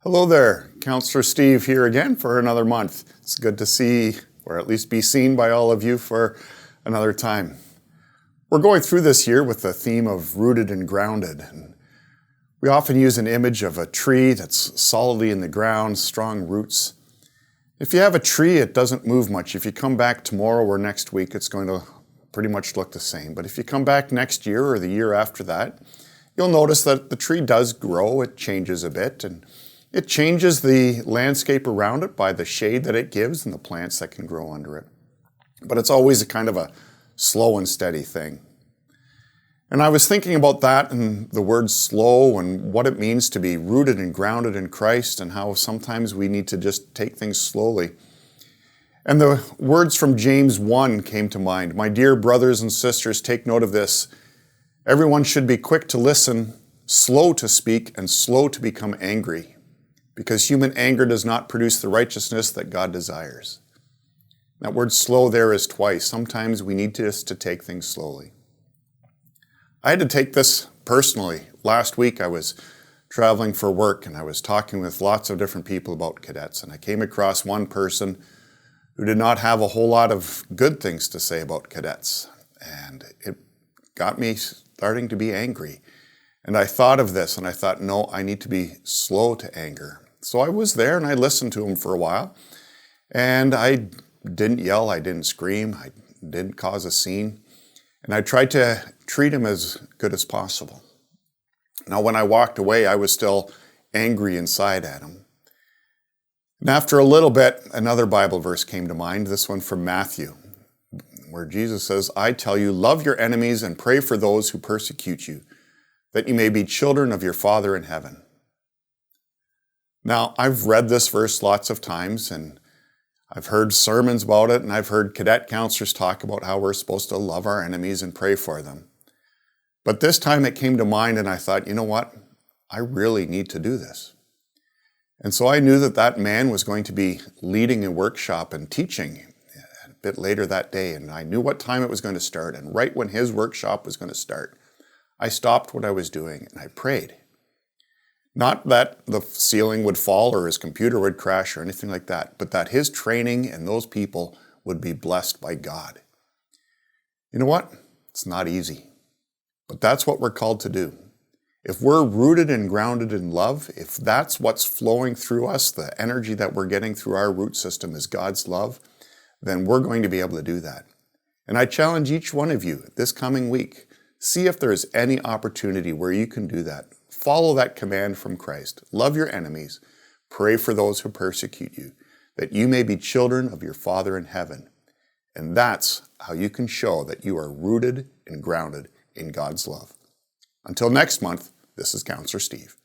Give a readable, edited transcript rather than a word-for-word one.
Hello there, Counselor Steve here again for another month. It's good to see, or at least be seen by all of you for another time. We're going through this year with the theme of rooted and grounded. And we often use an image of a tree that's solidly in the ground, strong roots. If you have a tree, it doesn't move much. If you come back tomorrow or next week, it's going to pretty much look the same. But if you come back next year or the year after that, you'll notice that the tree does grow, it changes a bit, and it changes the landscape around it by the shade that it gives and the plants that can grow under it. But it's always a kind of a slow and steady thing. And I was thinking about that and the word slow and what it means to be rooted and grounded in Christ and how sometimes we need to just take things slowly. And the words from James 1 came to mind. My dear brothers and sisters, take note of this. Everyone should be quick to listen, slow to speak, and slow to become angry, because human anger does not produce the righteousness that God desires. That word slow there is twice. Sometimes we need just to take things slowly. I had to take this personally. Last week I was traveling for work and I was talking with lots of different people about cadets, and I came across one person who did not have a whole lot of good things to say about cadets, and it got me starting to be angry. And I thought of this and I thought, no, I need to be slow to anger. So I was there and I listened to him for a while, and I didn't yell, I didn't scream, I didn't cause a scene, and I tried to treat him as good as possible. Now, when I walked away, I was still angry inside at him. And after a little bit, another Bible verse came to mind, this one from Matthew, where Jesus says, I tell you, love your enemies and pray for those who persecute you, that you may be children of your Father in heaven. Now, I've read this verse lots of times, and I've heard sermons about it, and I've heard cadet counselors talk about how we're supposed to love our enemies and pray for them. But this time it came to mind, and I thought, you know what? I really need to do this. And so I knew that that man was going to be leading a workshop and teaching a bit later that day, and I knew what time it was going to start. And right when his workshop was going to start, I stopped what I was doing and I prayed. Not that the ceiling would fall or his computer would crash or anything like that, but that his training and those people would be blessed by God. You know what? It's not easy, but that's what we're called to do. If we're rooted and grounded in love, if that's what's flowing through us, the energy that we're getting through our root system is God's love, then we're going to be able to do that. And I challenge each one of you this coming week, see if there's any opportunity where you can do that. Follow that command from Christ. Love your enemies. Pray for those who persecute you, that you may be children of your Father in heaven. And that's how you can show that you are rooted and grounded in God's love. Until next month, this is Counselor Steve.